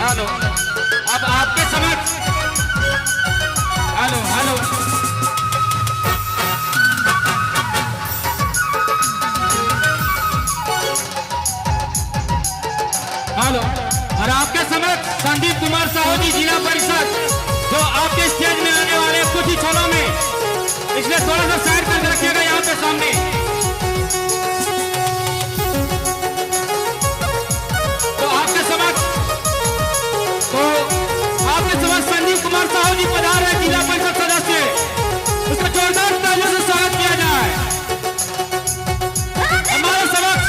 Hello, अब आपके समक्ष हेलो हेलो हेलो और आपके समक्ष संदीप कुमार साहू जी, जिला परिषद, जो आपके स्टेज में आने वाले कुछ ही क्षणों में, इसलिए थोड़ा सा साइड करके रखिएगा यहाँ पे सामने। तो आपके समक्ष संदीप कुमार साहू जी पधार रहे, जिला परिषद सदस्य, उसका जोरदार तालियों से स्वागत किया जाए। हमारे समक्ष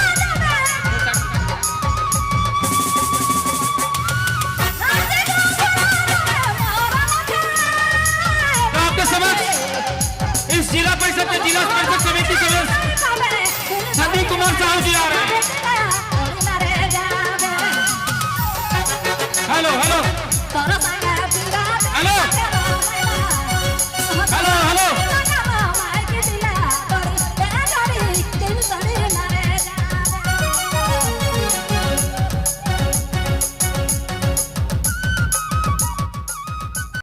तो आपके समक्ष इस जिला परिषद के जिला परिषद समिति सदस्य संदीप कुमार साहू जी आ रहे हैं। हेलो